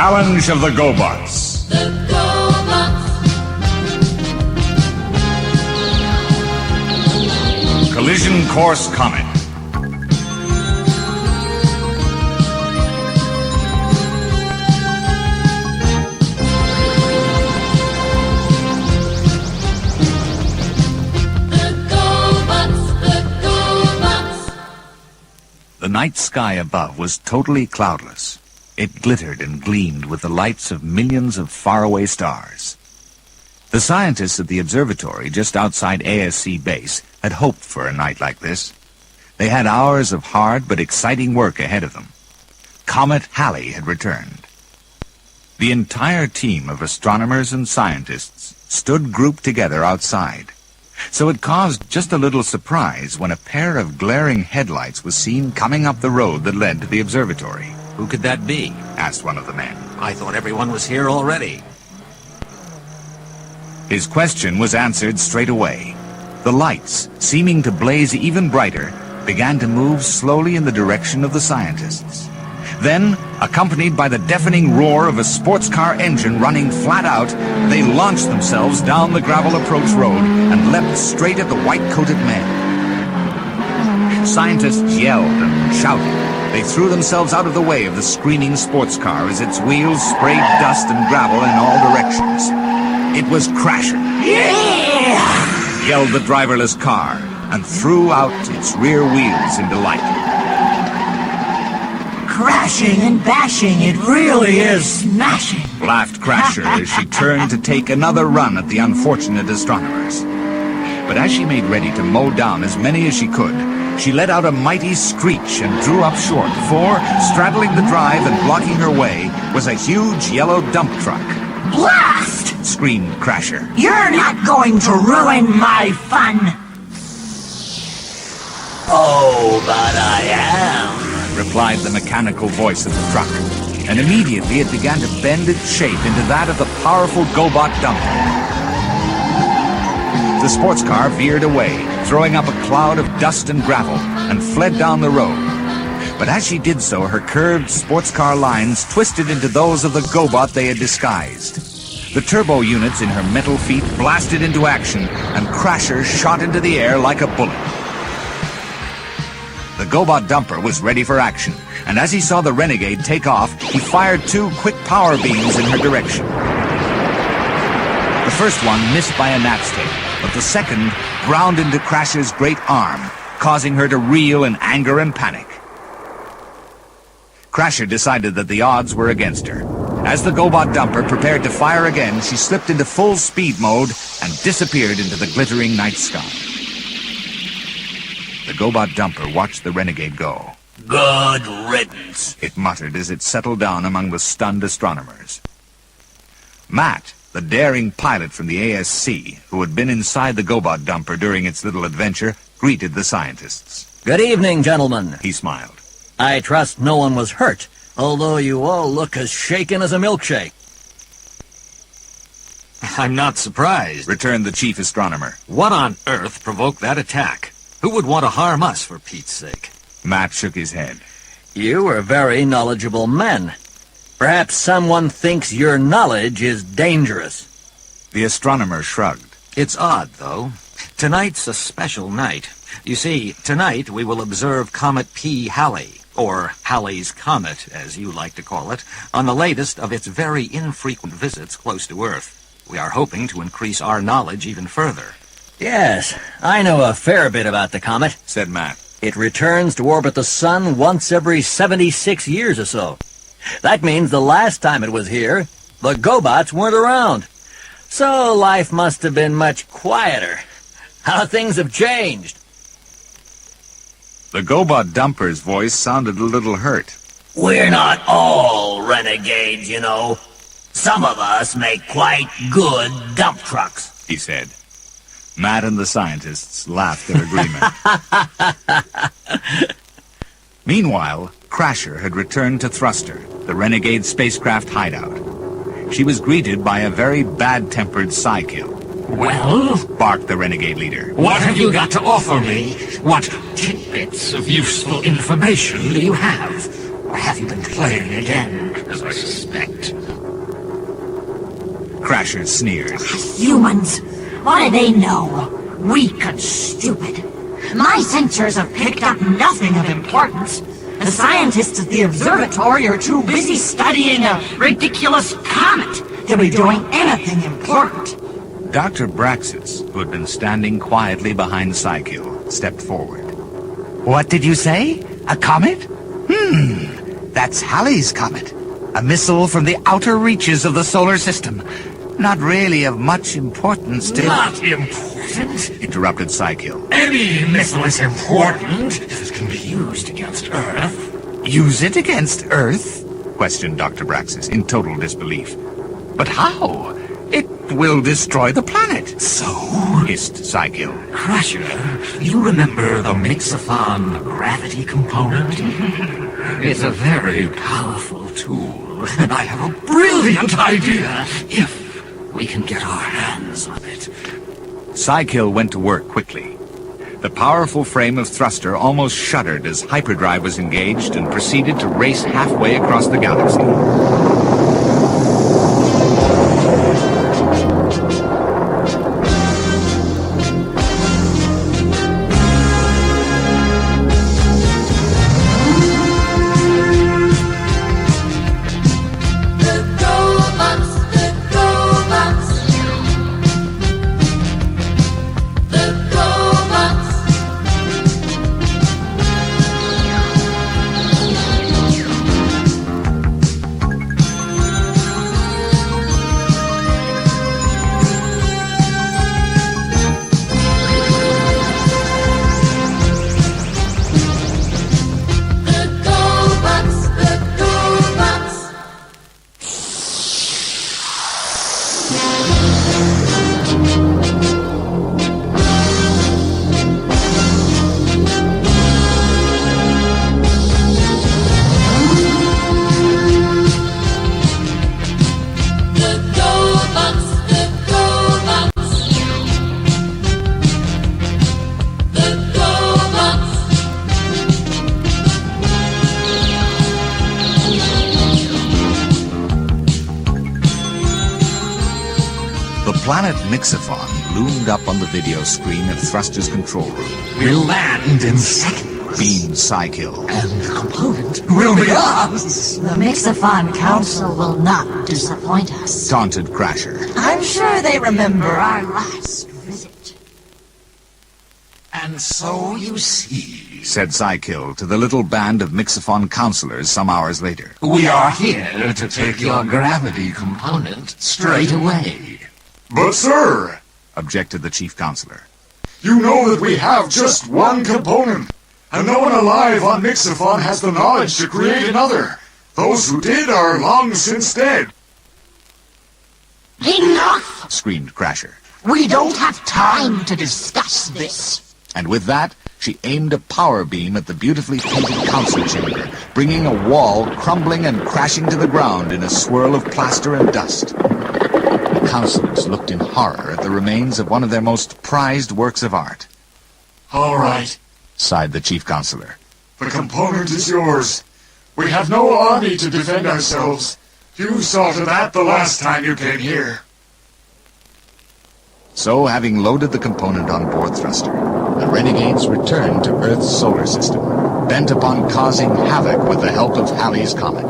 Challenge of the GoBots. The GoBots. Collision Course Comet. The night sky above was totally cloudless. It glittered and gleamed with the lights of millions of faraway stars. The scientists at the observatory just outside ASC base had hoped for a night like this. They had hours of hard but exciting work ahead of them. Comet Halley had returned. The entire team of astronomers and scientists stood grouped together outside. So it caused just a little surprise when a pair of glaring headlights was seen coming up the road that led to the observatory. Who could that be? Asked one of the men. I thought everyone was here already. His question was answered straight away. The lights, seeming to blaze even brighter, began to move slowly in the direction of the scientists. Then, accompanied by the deafening roar of a sports car engine running flat out, they launched themselves down the gravel approach road and leapt straight at the white-coated men. Scientists yelled and shouted. They threw themselves out of the way of the screaming sports car as its wheels sprayed dust and gravel in all directions. It was Crasher. Yeah! Yelled the driverless car and threw out its rear wheels in delight. Crashing and bashing, it really is smashing. Laughed Crasher as she turned to take another run at the unfortunate astronomers. But as she made ready to mow down as many as she could, she let out a mighty screech and drew up short, for, straddling the drive and blocking her way, was a huge yellow dump truck. Blast! Screamed Crasher. You're not going to ruin my fun. Oh, but I am, replied the mechanical voice of the truck, and immediately it began to bend its shape into that of the powerful GoBot dumper. The sports car veered away, throwing up a cloud of dust and gravel, and fled down the road. But as she did so, her curved sports car lines twisted into those of the GoBot they had disguised. The turbo units in her metal feet blasted into action, and Crasher shot into the air like a bullet. The GoBot dumper was ready for action, and as he saw the Renegade take off, he fired 2 quick power beams in her direction. The first one missed by a gnat's tail, but the second ground into Crasher's great arm, causing her to reel in anger and panic. Crasher decided that the odds were against her. As the GoBot dumper prepared to fire again, she slipped into full speed mode and disappeared into the glittering night sky. The GoBot dumper watched the Renegade go. Good riddance, it muttered as it settled down among the stunned astronomers. Matt, the daring pilot from the ASC, who had been inside the GoBot dumper during its little adventure, greeted the scientists. Good evening, gentlemen. He smiled. I trust no one was hurt, although you all look as shaken as a milkshake. I'm not surprised, returned the chief astronomer. What on earth provoked that attack? Who would want to harm us, for Pete's sake? Matt shook his head. You are very knowledgeable men. Perhaps someone thinks your knowledge is dangerous. The astronomer shrugged. It's odd, though. Tonight's a special night. You see, tonight we will observe Comet P. Halley, or Halley's Comet, as you like to call it, on the latest of its very infrequent visits close to Earth. We are hoping to increase our knowledge even further. Yes, I know a fair bit about the comet, said Matt. It returns to orbit the sun once every 76 years or so. That means the last time it was here, the GoBots weren't around. So life must have been much quieter. How things have changed. The GoBot dumper's voice sounded a little hurt. We're not all renegades, you know. Some of us make quite good dump trucks, he said. Matt and the scientists laughed their agreement. Meanwhile, Crasher had returned to Thruster, the Renegade spacecraft hideout. She was greeted by a very bad-tempered Psykill. Well? Barked the Renegade leader. What have you got to offer me? What tidbits of useful information do you have? have you been playing again, as I suspect? Crasher sneered. Humans, what do they know? Weak and stupid. My sensors have picked up nothing of importance. The scientists at the observatory are too busy studying a ridiculous comet to be doing anything important. Dr. Braxis, who had been standing quietly behind Psykill, stepped forward. What did you say? A comet? That's Halley's Comet. A missile from the outer reaches of the solar system. Not really of much importance to... Not important? Interrupted Psykill. Any missile is important if it can be used against Earth. Use it against Earth? Questioned Dr. Braxis in total disbelief. But how? It will destroy the planet. So? Hissed Psykill. Crusher, you remember the Mixophon gravity component? It's a very powerful tool, and I have a brilliant idea if we can get our hands on it. Psykill went to work quickly. The powerful frame of thruster almost shuddered as hyperdrive was engaged and proceeded to race halfway across the galaxy. planet Mixophon loomed up on the video screen of Thruster's control room. We'll land in seconds. Beamed Psykill. And the component will be ours. The Mixophon Council will not disappoint us. Taunted Crasher. I'm sure they remember our last visit. And so you see, Said Psykill to the little band of Mixophon counselors some hours later. we are here to take your gravity component straight away. But sir, Objected the chief counselor. you know that we have just one component, and no one alive on Mixophon has the knowledge to create another. Those who did are long since dead. Enough! Screamed Crasher. We don't have time to discuss this. And with that, she aimed a power beam at the beautifully painted council chamber, bringing a wall crumbling and crashing to the ground in a swirl of plaster and dust. The councilors looked in horror at the remains of one of their most prized works of art. All right, Sighed the chief counselor. the component is yours. We have no army to defend ourselves. You saw to that the last time you came here. So, having loaded the component on board Thruster, the renegades returned to Earth's solar system, bent upon causing havoc with the help of Halley's Comet.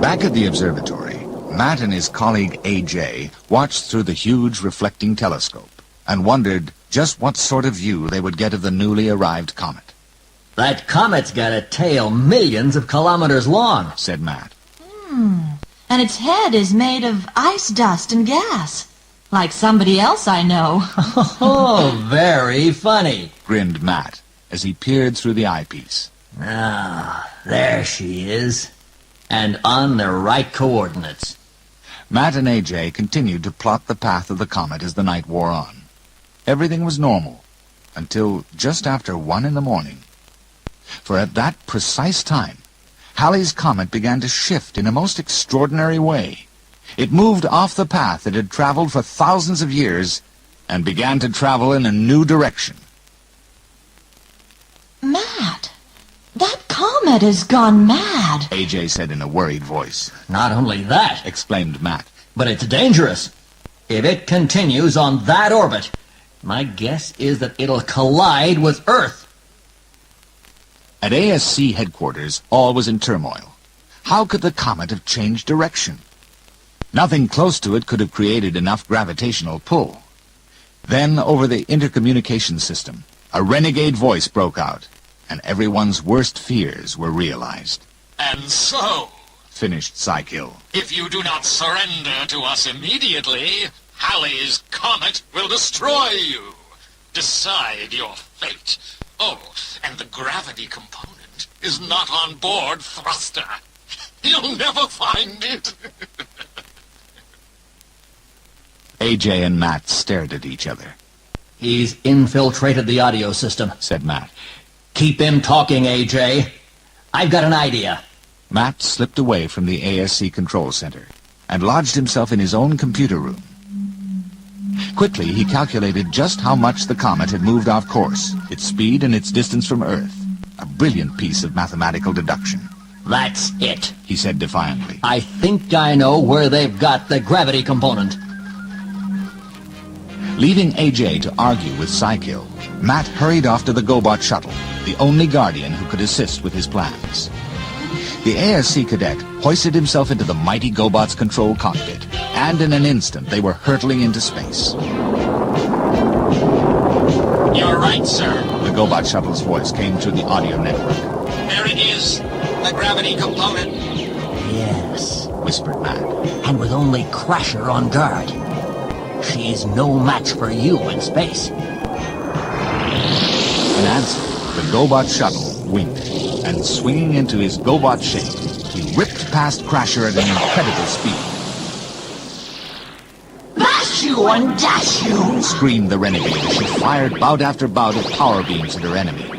Back at the observatory, Matt and his colleague AJ watched through the huge reflecting telescope and wondered just what sort of view they would get of the newly arrived comet. That comet's got a tail millions of kilometers long, Said Matt. And its head is made of ice dust and gas. Like somebody else I know. Oh, very funny. Grinned Matt as he peered through the eyepiece. Ah, there she is. And on the right coordinates. Matt and AJ continued to plot the path of the comet as the night wore on. Everything was normal until just after 1 a.m. For at that precise time, Halley's Comet began to shift in a most extraordinary way. It moved off the path it had traveled for thousands of years and began to travel in a new direction. Matt, that comet Comet has gone mad. AJ said in a worried voice. Not only that, Exclaimed Matt. but it's dangerous. If it continues on that orbit, my guess is that it'll collide with Earth. At ASC headquarters, all was in turmoil. How could the comet have changed direction? Nothing close to it could have created enough gravitational pull. Then, over the intercommunication system, a renegade voice broke out, and everyone's worst fears were realized. And so, Finished Psykill. if you do not surrender to us immediately, Halley's Comet will destroy you. Decide your fate. Oh, and the gravity component is not on board thruster. You'll never find it. AJ and Matt stared at each other. He's infiltrated the audio system, Said Matt. Keep him talking, AJ. I've got an idea. Matt slipped away from the ASC control center and lodged himself in his own computer room. Quickly, he calculated just how much the comet had moved off course, its speed and its distance from Earth. A brilliant piece of mathematical deduction. That's it. He said defiantly. I think I know where they've got the gravity component. Leaving AJ to argue with Psykill, Matt hurried off to the GoBot shuttle, the only guardian who could assist with his plans. The ASC cadet hoisted himself into the mighty GoBot's control cockpit, and in an instant they were hurtling into space. You're right, sir. The GoBot shuttle's voice came through the audio network. There it is. The gravity component. Yes, Whispered Matt. and with only Crasher on guard. She's no match for you in space. In answer, the GoBot shuttle winked, and swinging into his GoBot shape, he ripped past Crasher at an incredible speed. Bash you and dash you! Screamed the renegade as she fired bout after bout of power beams at her enemy,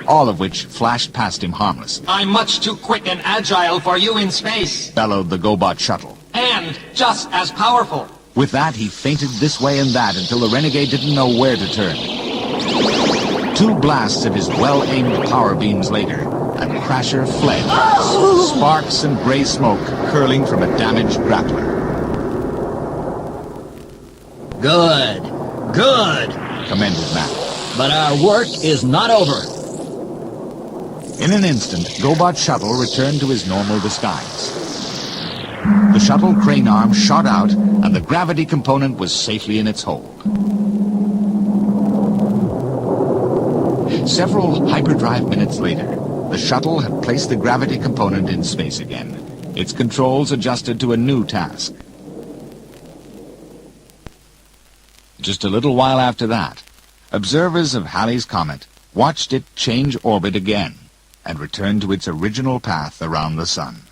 all of which flashed past him harmless. I'm much too quick and agile for you in space. Bellowed the GoBot shuttle. And just as powerful. With that, he feinted this way and that until the renegade didn't know where to turn. 2 blasts of his well-aimed power beams later, and Crasher fled, sparks and gray smoke curling from a damaged grappler. Good, good. Commended Matt. But our work is not over. In an instant, GoBot shuttle returned to his normal disguise. The shuttle crane arm shot out, and the gravity component was safely in its hold. Several hyperdrive minutes later, the shuttle had placed the gravity component in space again, its controls adjusted to a new task. Just a little while after that, observers of Halley's Comet watched it change orbit again and return to its original path around the sun.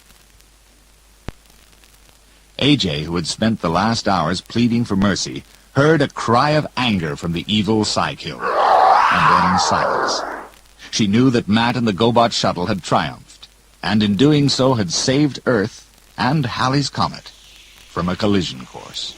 AJ, who had spent the last hours pleading for mercy, heard a cry of anger from the evil Psykill, and then silence. She knew that Matt and the GoBot shuttle had triumphed, and in doing so had saved Earth and Halley's Comet from a collision course.